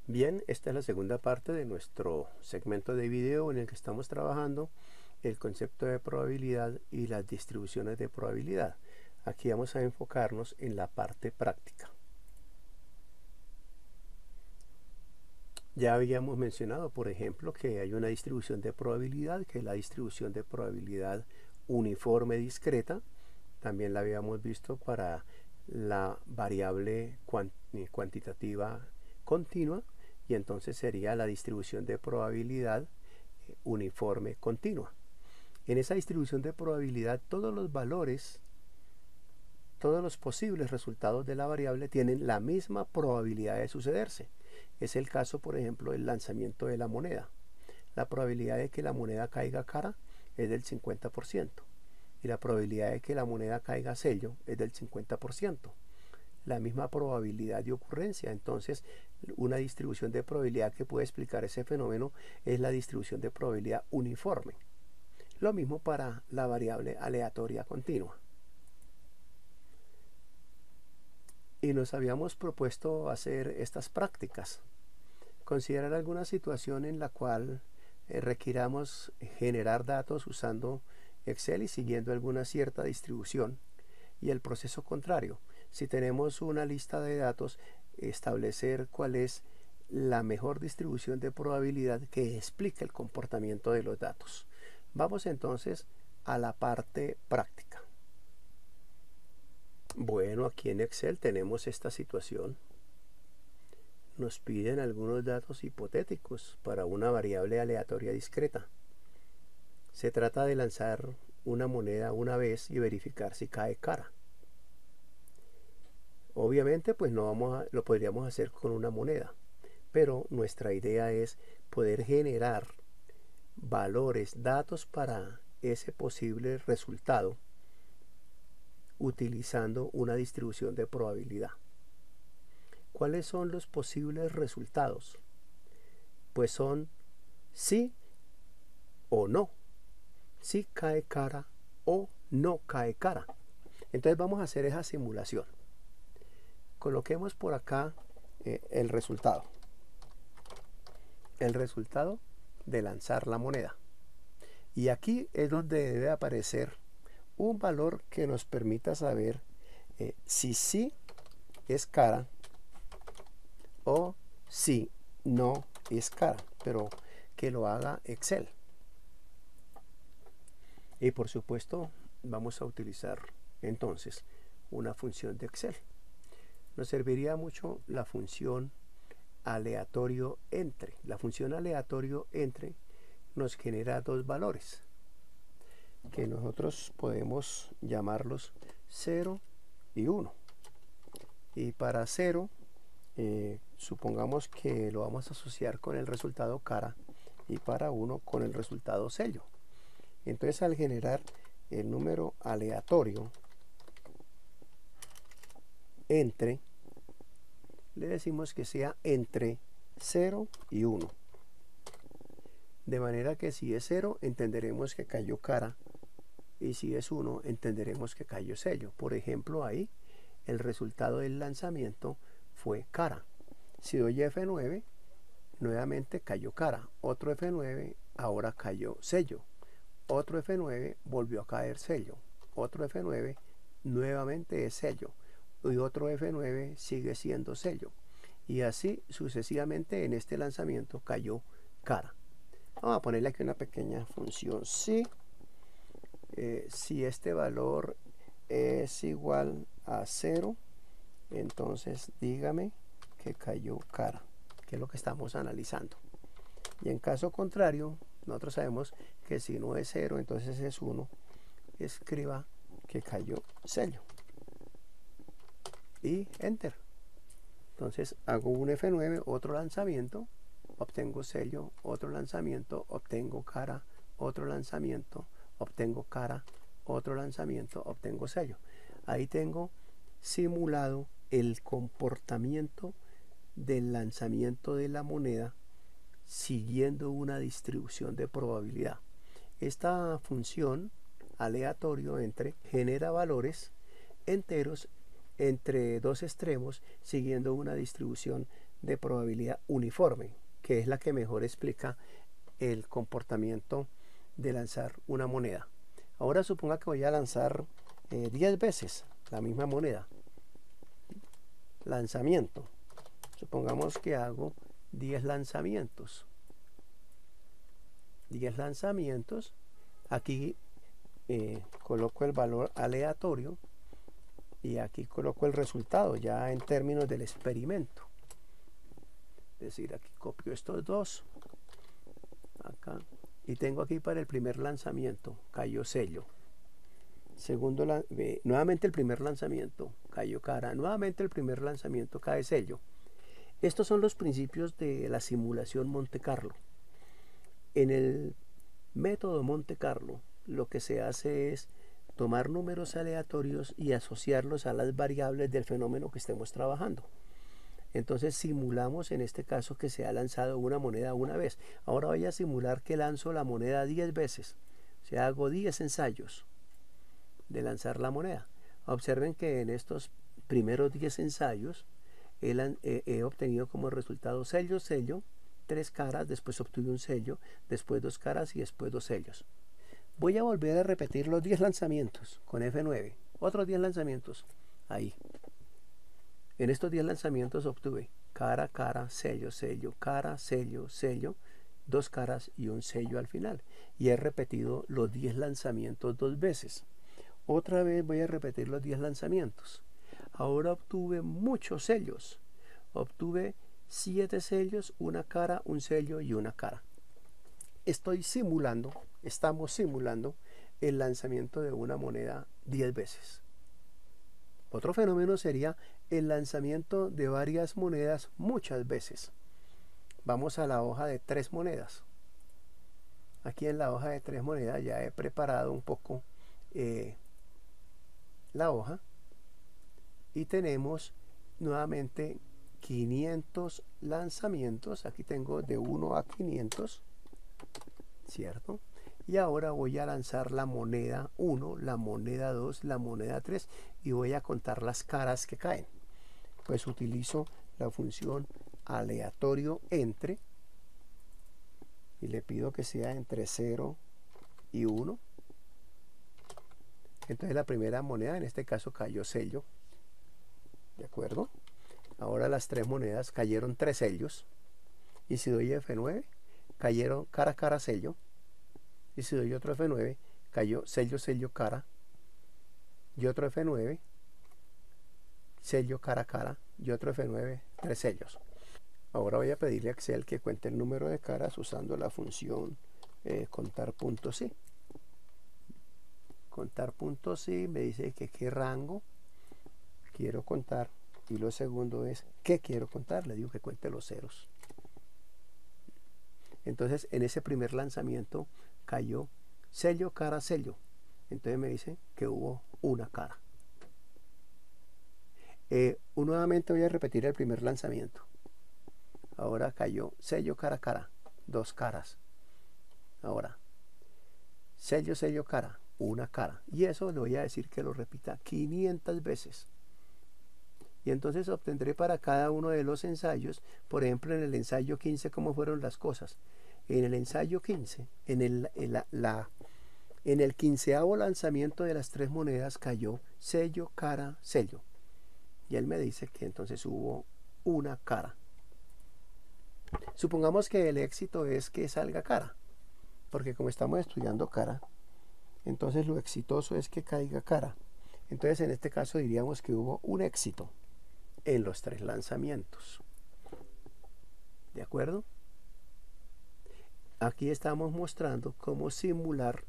Bien, esta es la segunda parte de nuestro segmento de video en el que estamos trabajando el concepto de probabilidad y las distribuciones de probabilidad. Aquí vamos a enfocarnos en la parte práctica. Ya habíamos mencionado, por ejemplo, que hay una distribución de probabilidad, que es la distribución de probabilidad uniforme discreta. También la habíamos visto para la variable cuantitativa continua, y entonces sería la distribución de probabilidad uniforme continua. En esa distribución de probabilidad, todos los valores, todos los posibles resultados de la variable tienen la misma probabilidad de sucederse. Es el caso, por ejemplo, del lanzamiento de la moneda. La probabilidad de que la moneda caiga cara es del 50%, y la probabilidad de que la moneda caiga sello es del 50%. La misma probabilidad de ocurrencia. Entonces, una distribución de probabilidad que puede explicar ese fenómeno es la distribución de probabilidad uniforme. Lo mismo para la variable aleatoria continua. Y nos habíamos propuesto hacer estas prácticas. Considerar alguna situación en la cual requiramos generar datos usando Excel y siguiendo alguna cierta distribución, y el proceso contrario. Si tenemos una lista de datos, establecer cuál es la mejor distribución de probabilidad que explique el comportamiento de los datos. Vamos entonces a la parte práctica. Bueno, aquí en Excel tenemos esta situación. Nos piden algunos datos hipotéticos para una variable aleatoria discreta. Se trata de lanzar una moneda una vez y verificar si cae cara. Obviamente, pues no lo podríamos hacer con una moneda, pero nuestra idea es poder generar valores, datos para ese posible resultado utilizando una distribución de probabilidad. ¿Cuáles son los posibles resultados? Pues son sí o no, si cae cara o no cae cara. Entonces vamos a hacer esa simulación. Coloquemos por acá el resultado de lanzar la moneda, y aquí es donde debe aparecer un valor que nos permita saber si sí es cara o si no es cara, pero que lo haga Excel. Y por supuesto vamos a utilizar entonces una función de Excel. Nos serviría mucho la función aleatorio entre. La función aleatorio entre nos genera dos valores que nosotros podemos llamarlos 0 y 1. Y para 0, supongamos que lo vamos a asociar con el resultado cara, y para 1 con el resultado sello. Entonces, al generar el número aleatorio entre, le decimos que sea entre 0 y 1. De manera que si es 0, entenderemos que cayó cara, y si es 1, entenderemos que cayó sello. Por ejemplo, ahí el resultado del lanzamiento fue cara. Si doy F9, nuevamente cayó cara. Otro F9, ahora cayó sello. Otro F9, volvió a caer sello. Otro F9, nuevamente es sello. Y otro F9 sigue siendo sello. Y así sucesivamente en este lanzamiento cayó cara. Vamos a ponerle aquí una pequeña función si. Si este valor es igual a 0, entonces dígame que cayó cara, que es lo que estamos analizando. Y en caso contrario, nosotros sabemos que si no es 0, entonces es 1. Escriba que cayó sello. Y Enter. Entonces hago un F9, otro lanzamiento, obtengo sello, otro lanzamiento, obtengo cara, otro lanzamiento, obtengo cara, otro lanzamiento, obtengo sello. Ahí tengo simulado el comportamiento del lanzamiento de la moneda siguiendo una distribución de probabilidad. Esta función aleatorio entre genera valores enteros entre dos extremos siguiendo una distribución de probabilidad uniforme, que es la que mejor explica el comportamiento de lanzar una moneda. Ahora suponga que voy a lanzar 10 veces la misma moneda. Lanzamiento. Supongamos que hago 10 lanzamientos. 10 lanzamientos. Aquí coloco el valor aleatorio y aquí coloco el resultado ya en términos del experimento. Es decir, aquí copio estos dos acá y tengo aquí para el primer lanzamiento cayó sello. Segundo, nuevamente el primer lanzamiento cayó cara. Nuevamente el primer lanzamiento cae sello. Estos son los principios de la simulación Monte Carlo. En el método Monte Carlo lo que se hace es tomar números aleatorios y asociarlos a las variables del fenómeno que estemos trabajando. Entonces simulamos en este caso que se ha lanzado una moneda una vez. Ahora voy a simular que lanzo la moneda 10 veces. O sea, hago 10 ensayos de lanzar la moneda. Observen que en estos primeros 10 ensayos he obtenido como resultado sello, sello, 3 caras, después obtuve un sello, después 2 caras y después 2 sellos. Voy a volver a repetir los 10 lanzamientos con F9, otros 10 lanzamientos, ahí. En estos 10 lanzamientos obtuve cara, cara, sello, sello, cara, sello, sello, 2 caras y un sello al final. Y he repetido los 10 lanzamientos 2 veces. Otra vez voy a repetir los 10 lanzamientos. Ahora obtuve muchos sellos. Obtuve 7 sellos, una cara, un sello y una cara. Estamos simulando el lanzamiento de una moneda 10 veces. Otro fenómeno sería el lanzamiento de varias monedas muchas veces. Vamos a la hoja de 3 monedas. Aquí en la hoja de 3 monedas ya he preparado un poco la hoja y tenemos nuevamente 500 lanzamientos. Aquí tengo de 1 a 500, ¿cierto? Y ahora voy a lanzar la moneda 1, la moneda 2, la moneda 3 y voy a contar las caras que caen. Pues utilizo la función aleatorio entre y le pido que sea entre 0 y 1. Entonces la primera moneda, en este caso, cayó sello. ¿De acuerdo? Ahora las 3 monedas cayeron 3 sellos. Y si doy F9, cayeron cara, cara, sello. Y si doy otro F9, cayó sello, sello, cara. Y otro F9, sello, cara, cara. Y otro F9, 3 sellos. Ahora voy a pedirle a Excel que cuente el número de caras usando la función contar puntos sí. Contar puntos sí me dice que qué rango quiero contar. Y lo segundo es qué quiero contar. Le digo que cuente los ceros. Entonces en ese primer lanzamiento cayó sello, cara, sello. Entonces me dice que hubo una cara. Nuevamente voy a repetir el primer lanzamiento. Ahora cayó sello, cara, cara. 2 caras. Ahora sello, sello, cara. Una cara. Y eso le voy a decir que lo repita 500 veces. Y entonces obtendré para cada uno de los ensayos, por ejemplo en el ensayo 15, cómo fueron las cosas. En el ensayo 15, en el 15º lanzamiento de las 3 monedas cayó sello, cara, sello. Y él me dice que entonces hubo una cara. Supongamos que el éxito es que salga cara, porque como estamos estudiando cara, entonces lo exitoso es que caiga cara. Entonces en este caso diríamos que hubo un éxito en los 3 lanzamientos. ¿De acuerdo? Aquí estamos mostrando cómo simular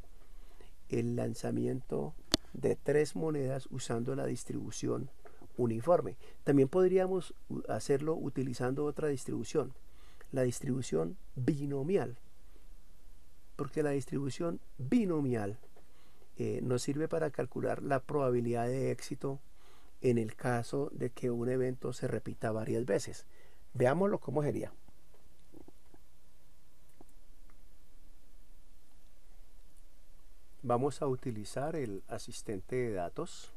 el lanzamiento de 3 monedas usando la distribución uniforme. También podríamos hacerlo utilizando otra distribución, la distribución binomial, porque la distribución binomial nos sirve para calcular la probabilidad de éxito en el caso de que un evento se repita varias veces. Veámoslo cómo sería. Vamos a utilizar el asistente de datos,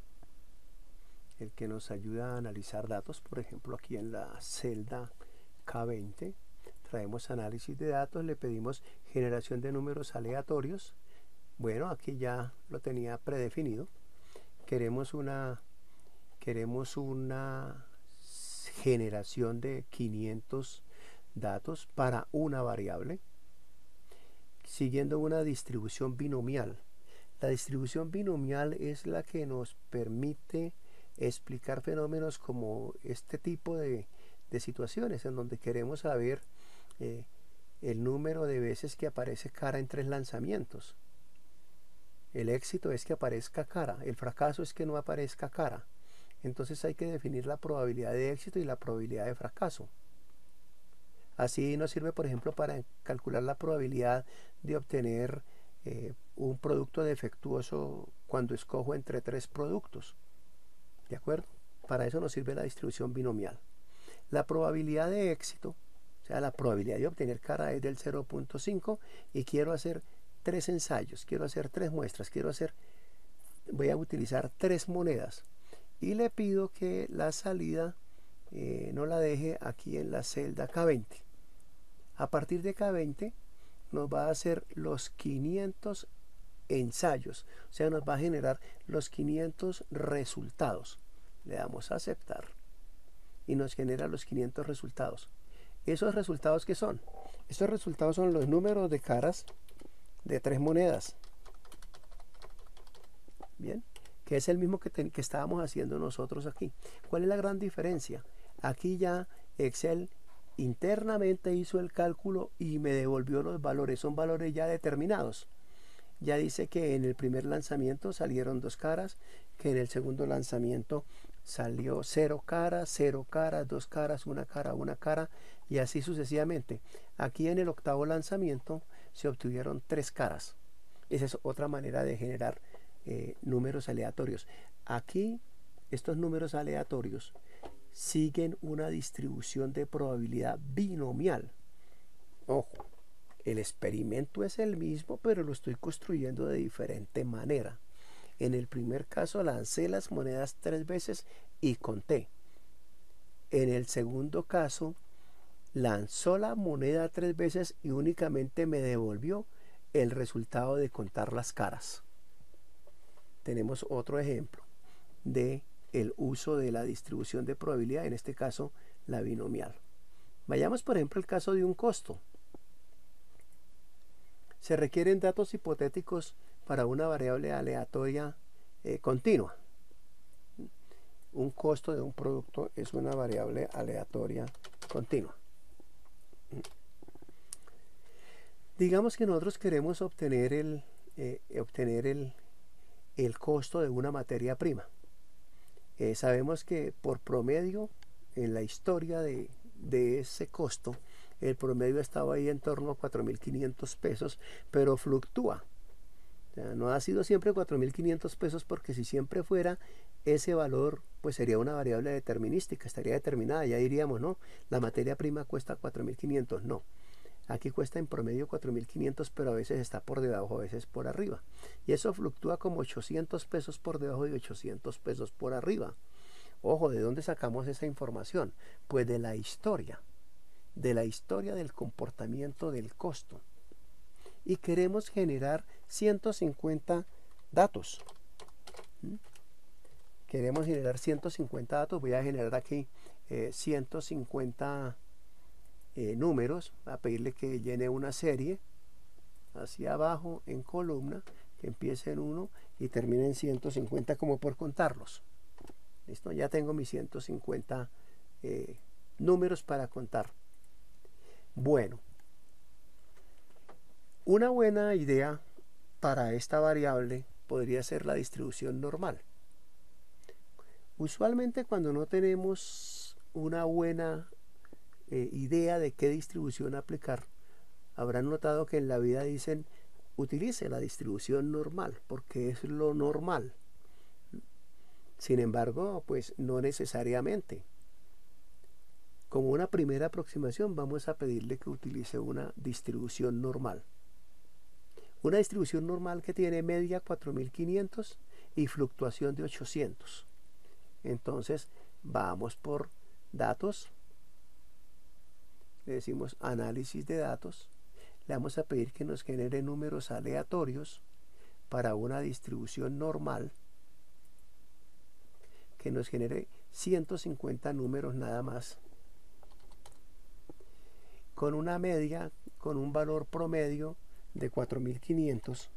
el que nos ayuda a analizar datos, por ejemplo aquí en la celda K20, traemos análisis de datos, le pedimos generación de números aleatorios. Bueno, aquí ya lo tenía predefinido. Queremos una generación de 500 datos para una variable, siguiendo una distribución binomial. La distribución binomial es la que nos permite explicar fenómenos como este tipo de situaciones en donde queremos saber el número de veces que aparece cara en 3 lanzamientos. El éxito es que aparezca cara, el fracaso es que no aparezca cara. Entonces hay que definir la probabilidad de éxito y la probabilidad de fracaso. Así nos sirve, por ejemplo, para calcular la probabilidad de obtener un producto defectuoso cuando escojo entre 3 productos. ¿De acuerdo? Para eso nos sirve la distribución binomial. La probabilidad de éxito, o sea, la probabilidad de obtener cara es del 0.5 y quiero hacer 3 ensayos, quiero hacer 3 muestras, voy a utilizar 3 monedas y le pido que la salida no la deje aquí en la celda K20. A partir de K20 nos va a hacer los 500 ensayos, o sea, nos va a generar los 500 resultados. Le damos a aceptar y nos genera los 500 resultados. ¿Esos resultados qué son? Estos resultados son los números de caras de 3 monedas. Bien, que es el mismo que estábamos haciendo nosotros aquí. ¿Cuál es la gran diferencia? Aquí ya Excel internamente hizo el cálculo y me devolvió los valores. Son valores ya determinados. Ya dice que en el primer lanzamiento salieron 2 caras, que en el segundo lanzamiento salió 0 caras, 2 caras, 1 cara y así sucesivamente. Aquí en el octavo lanzamiento se obtuvieron 3 caras. Esa es otra manera de generar números aleatorios. Aquí estos números aleatorios siguen una distribución de probabilidad binomial. Ojo, el experimento es el mismo, pero lo estoy construyendo de diferente manera. En el primer caso lancé las monedas 3 veces y conté. En el segundo caso lanzó la moneda 3 veces y únicamente me devolvió el resultado de contar las caras. Tenemos otro ejemplo de el uso de la distribución de probabilidad, en este caso la binomial. Vayamos por ejemplo al caso de un costo. Se requieren datos hipotéticos para una variable aleatoria continua. Un costo de un producto es una variable aleatoria continua. Digamos que nosotros queremos obtener el costo de una materia prima. Sabemos que por promedio en la historia de ese costo, el promedio estaba ahí en torno a 4.500 pesos, pero fluctúa. O sea, no ha sido siempre 4.500 pesos, porque si siempre fuera ese valor, pues sería una variable determinística, estaría determinada, ya diríamos, no, la materia prima cuesta 4.500, no. Aquí cuesta en promedio 4.500, pero a veces está por debajo, a veces por arriba. Y eso fluctúa como 800 pesos por debajo y 800 pesos por arriba. Ojo, ¿de dónde sacamos esa información? Pues de la historia del comportamiento del costo. Y queremos generar 150 datos. Queremos generar 150 datos. Voy a generar aquí 150 números. A pedirle que llene una serie hacia abajo en columna, que empiece en 1 y termine en 150, como por contarlos. ¿Listo? Ya tengo mis 150 números para contar. Bueno, una buena idea para esta variable podría ser la distribución normal. Usualmente cuando no tenemos una buena idea de qué distribución aplicar, habrán notado que en la vida dicen utilice la distribución normal porque es lo normal. Sin embargo, pues no necesariamente. Como una primera aproximación vamos a pedirle que utilice una distribución normal. Una distribución normal que tiene media 4.500 y fluctuación de 800. Entonces vamos por datos le decimos análisis de datos, le vamos a pedir que nos genere números aleatorios para una distribución normal, que nos genere 150 números nada más, con una media, con un valor promedio de 4500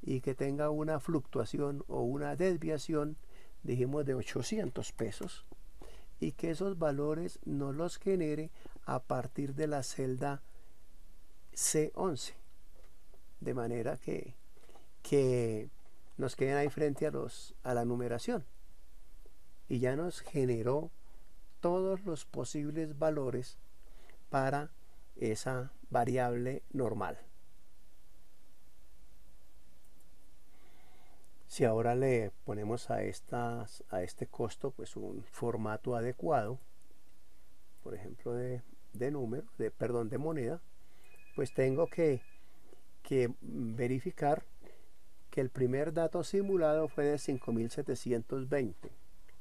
y que tenga una fluctuación o una desviación, dijimos, de 800 pesos, y que esos valores nos los genere a partir de la celda C11, de manera que nos queden ahí frente a la numeración, y ya nos generó todos los posibles valores para esa variable normal. Si ahora le ponemos a este costo pues un formato adecuado, por ejemplo de moneda, pues tengo que verificar que el primer dato simulado fue de 5720,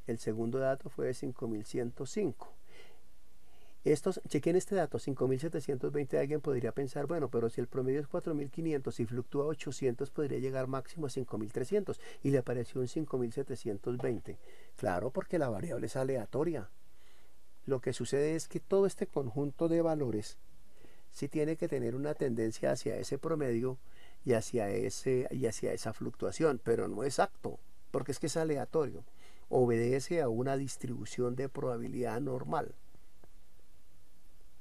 el segundo dato fue de 5105. Chequen este dato, 5720. Alguien podría pensar, bueno, pero si el promedio es 4500 y fluctúa 800, podría llegar máximo a 5300, y le apareció un 5720. Claro, porque la variable es aleatoria. Lo que sucede es que todo este conjunto de valores sí tiene que tener una tendencia hacia ese promedio y hacia esa fluctuación, pero no exacto, porque es que es aleatorio. Obedece a una distribución de probabilidad normal.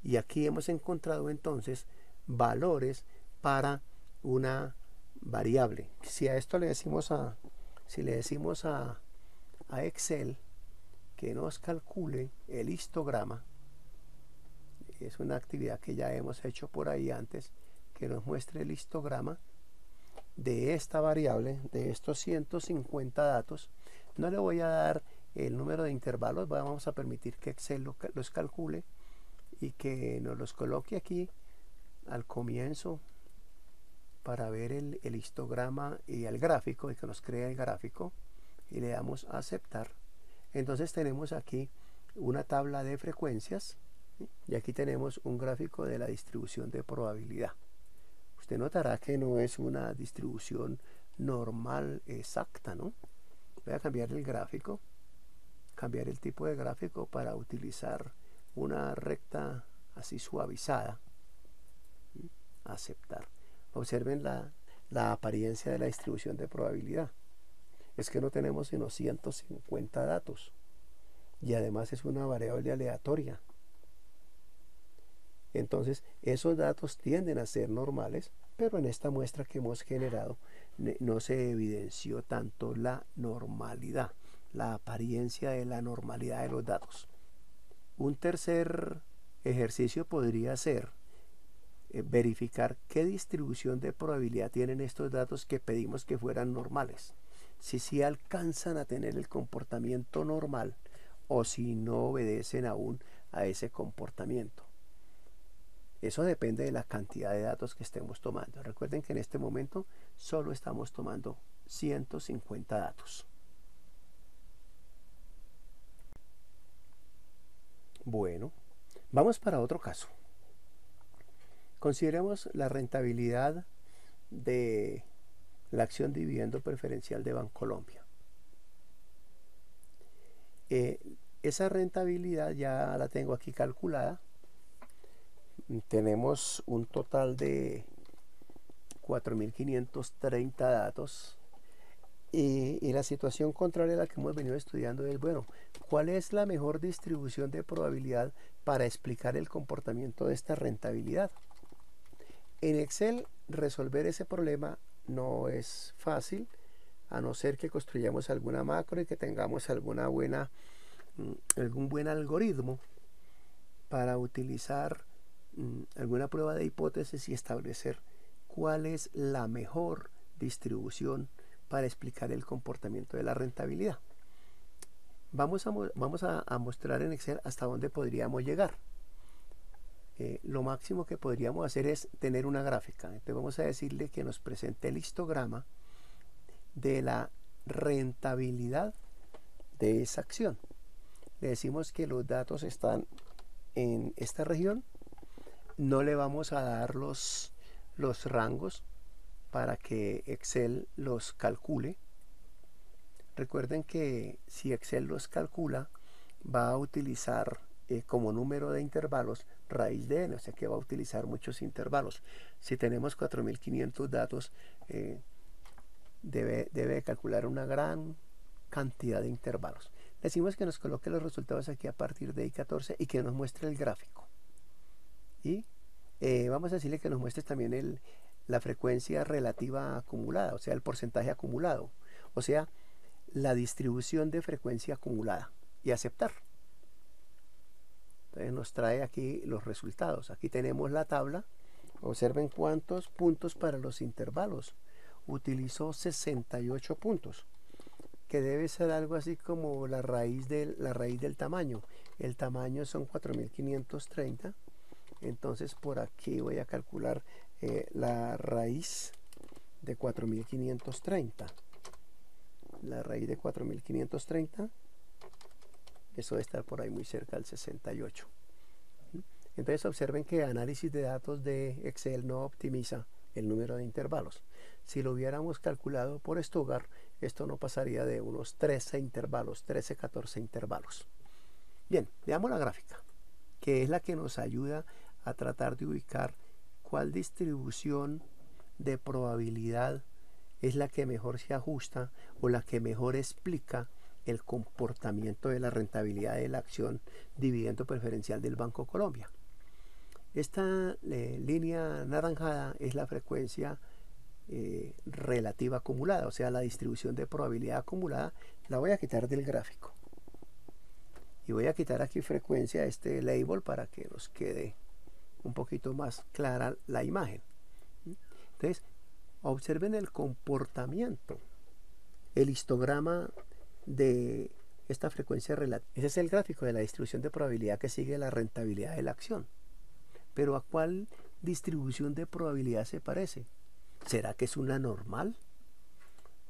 Y aquí hemos encontrado entonces valores para una variable. Si a esto le decimos a Excel que nos calcule el histograma, es una actividad que ya hemos hecho por ahí antes, que nos muestre el histograma de esta variable, de estos 150 datos. No le voy a dar el número de intervalos, vamos a permitir que Excel los calcule y que nos los coloque aquí al comienzo para ver el histograma y el gráfico, y que nos crea el gráfico, y le damos a aceptar. Entonces tenemos aquí una tabla de frecuencias, ¿sí? Y aquí tenemos un gráfico de la distribución de probabilidad. Usted notará que no es una distribución normal exacta, ¿no? Voy a cambiar el gráfico, cambiar el tipo de gráfico para utilizar una recta así suavizada. Aceptar. Observen la apariencia de la distribución de probabilidad. Es que no tenemos sino 150 datos y además es una variable aleatoria. Entonces esos datos tienden a ser normales, pero en esta muestra que hemos generado no se evidenció tanto la normalidad, la apariencia de la normalidad de los datos. Un tercer ejercicio podría ser verificar qué distribución de probabilidad tienen estos datos que pedimos que fueran normales. Si alcanzan a tener el comportamiento normal o si no obedecen aún a ese comportamiento. Eso depende de la cantidad de datos que estemos tomando. Recuerden que en este momento solo estamos tomando 150 datos. Bueno, vamos para otro caso. Consideremos la rentabilidad de la acción dividendo preferencial de Bancolombia. Esa rentabilidad ya la tengo aquí calculada. Tenemos un total de 4.530 datos. Y la situación contraria a la que hemos venido estudiando es, bueno, ¿cuál es la mejor distribución de probabilidad para explicar el comportamiento de esta rentabilidad? En Excel resolver ese problema no es fácil, a no ser que construyamos alguna macro y que tengamos algún buen algoritmo para utilizar alguna prueba de hipótesis y establecer cuál es la mejor distribución para explicar el comportamiento de la rentabilidad. Vamos a mostrar en Excel hasta dónde podríamos llegar. Lo máximo que podríamos hacer es tener una gráfica. Entonces vamos a decirle que nos presente el histograma de la rentabilidad de esa acción. Le decimos que los datos están en esta región no le vamos a dar los rangos para que Excel los calcule. Recuerden que si Excel los calcula, va a utilizar como número de intervalos raíz de n, o sea que va a utilizar muchos intervalos. Si tenemos 4500 datos, debe calcular una gran cantidad de intervalos. Decimos que nos coloque los resultados aquí a partir de I14 y que nos muestre el gráfico. Y vamos a decirle que nos muestre también la frecuencia relativa acumulada, o sea, el porcentaje acumulado, o sea, la distribución de frecuencia acumulada, y aceptar. Entonces nos trae aquí los resultados. Aquí tenemos la tabla. Observen cuántos puntos para los intervalos. Utilizó 68 puntos, que debe ser algo así como la raíz del tamaño. El tamaño son 4530. Entonces por aquí voy a calcular la raíz de 4530. La raíz de 4530, eso debe estar por ahí muy cerca del 68. Entonces observen que análisis de datos de Excel no optimiza el número de intervalos. Si lo hubiéramos calculado por Stuttgart, esto no pasaría de unos 13 intervalos, 13, 14 intervalos. Bien, veamos la gráfica, que es la que nos ayuda a tratar de ubicar cuál distribución de probabilidad es la que mejor se ajusta o la que mejor explica el comportamiento de la rentabilidad de la acción dividendo preferencial del Banco Colombia. Esta línea naranjada es la frecuencia relativa acumulada, o sea, la distribución de probabilidad acumulada. La voy a quitar del gráfico y voy a quitar aquí frecuencia, este label, para que nos quede un poquito más clara la imagen. Entonces, observen el comportamiento, el histograma de esta frecuencia relativa. Ese es el gráfico de la distribución de probabilidad que sigue la rentabilidad de la acción. Pero ¿a cuál distribución de probabilidad se parece? ¿Será que es una normal?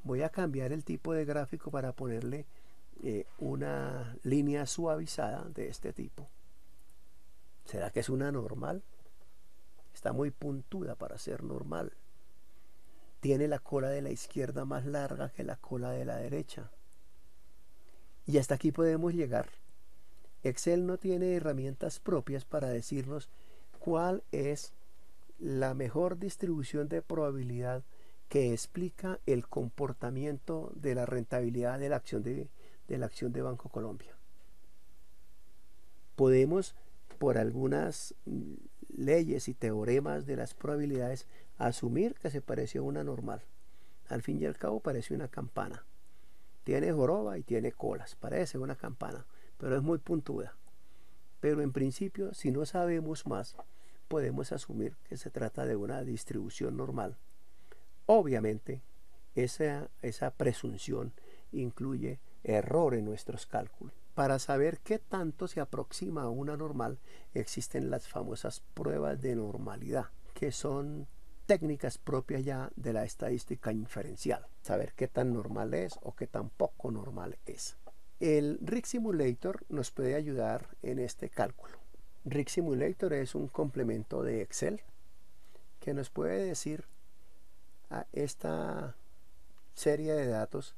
Voy a cambiar el tipo de gráfico para ponerle una línea suavizada de este tipo. ¿Será que es una normal? Está muy puntuda para ser normal. Tiene la cola de la izquierda más larga que la cola de la derecha. Y hasta aquí podemos llegar. Excel no tiene herramientas propias para decirnos cuál es la mejor distribución de probabilidad que explica el comportamiento de la rentabilidad de la acción de Banco Colombia. Podemos, por algunas leyes y teoremas de las probabilidades, asumir que se parece a una normal. Al fin y al cabo parece una campana. Tiene joroba y tiene colas, parece una campana, pero es muy puntuda. Pero en principio, si no sabemos más, podemos asumir que se trata de una distribución normal. Obviamente, esa presunción incluye error en nuestros cálculos. Para saber qué tanto se aproxima a una normal, existen las famosas pruebas de normalidad, que son técnicas propias ya de la estadística inferencial. Saber qué tan normal es o qué tan poco normal es. El Rig Simulator nos puede ayudar en este cálculo. Rig Simulator es un complemento de Excel que nos puede decir a esta serie de datos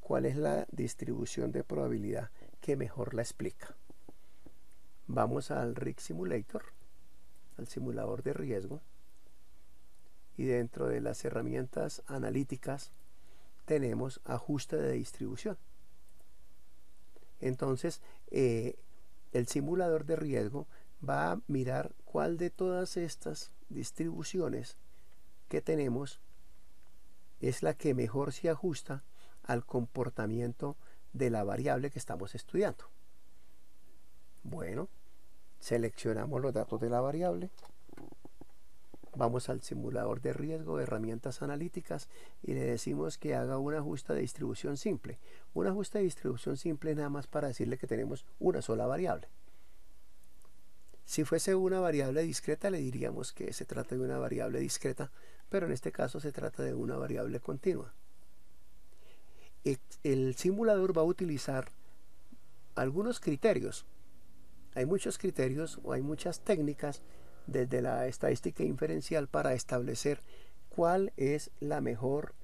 cuál es la distribución de probabilidad que mejor la explica. Vamos al Rig Simulator, al simulador de riesgo, y dentro de las herramientas analíticas tenemos ajuste de distribución. Entonces el simulador de riesgo va a mirar cuál de todas estas distribuciones que tenemos es la que mejor se ajusta al comportamiento de la variable que estamos estudiando. Bueno, seleccionamos los datos de la variable, vamos al simulador de riesgo, herramientas analíticas, y le decimos que haga un ajuste de distribución simple. Un ajuste de distribución simple nada más para decirle que tenemos una sola variable. Si fuese una variable discreta, le diríamos que se trata de una variable discreta, pero en este caso se trata de una variable continua. El simulador va a utilizar algunos criterios hay muchos criterios o hay muchas técnicas desde la estadística inferencial para establecer cuál es la mejor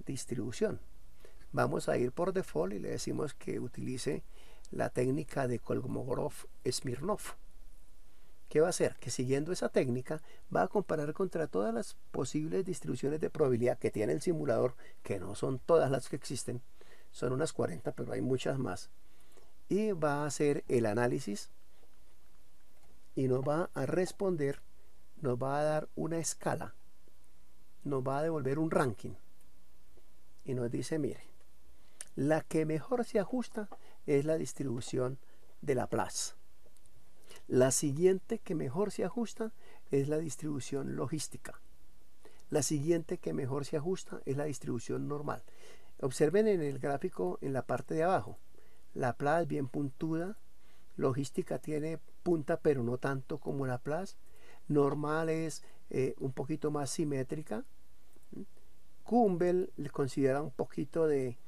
distribución. Vamos a ir por default y le decimos que utilice la técnica de Kolmogorov-Smirnov. ¿Qué va a hacer? Que siguiendo esa técnica va a comparar contra todas las posibles distribuciones de probabilidad que tiene el simulador, que no son todas las que existen, son unas 40, pero hay muchas más, y va a hacer el análisis y nos va a responder, nos va a dar una escala, nos va a devolver un ranking y nos dice, mire, la que mejor se ajusta es la distribución de Laplace. La siguiente que mejor se ajusta es la distribución logística. La siguiente que mejor se ajusta es la distribución normal. Observen en el gráfico en la parte de abajo. Laplace bien puntuda, logística tiene punta pero no tanto como Laplace. Normal es un poquito más simétrica. Gumbel le considera un poquito de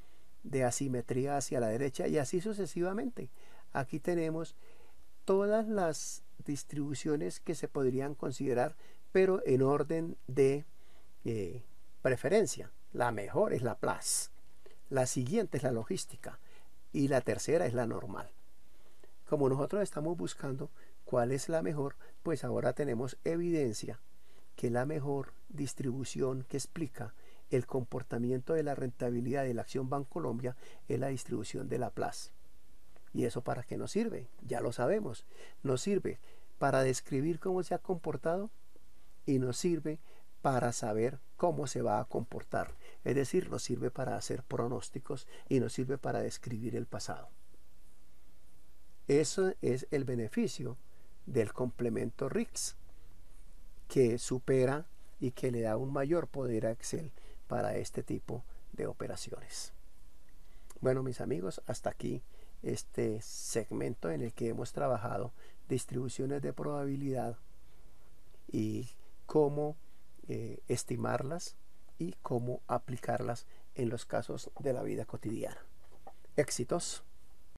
asimetría hacia la derecha y así sucesivamente. Aquí tenemos todas las distribuciones que se podrían considerar, pero en orden de preferencia. La mejor es Laplace, la siguiente es la logística y la tercera es la normal. Como nosotros estamos buscando cuál es la mejor, pues ahora tenemos evidencia que la mejor distribución que explica el comportamiento de la rentabilidad de la acción Bancolombia es la distribución de Laplace. ¿Y eso para qué nos sirve? Ya lo sabemos. Nos sirve para describir cómo se ha comportado y nos sirve para saber cómo se va a comportar. Es decir, nos sirve para hacer pronósticos y nos sirve para describir el pasado. Eso es el beneficio del complemento RIX, que supera y que le da un mayor poder a Excel para este tipo de operaciones. Bueno, mis amigos, hasta aquí este segmento en el que hemos trabajado distribuciones de probabilidad y cómo estimarlas y cómo aplicarlas en los casos de la vida cotidiana. Éxitos.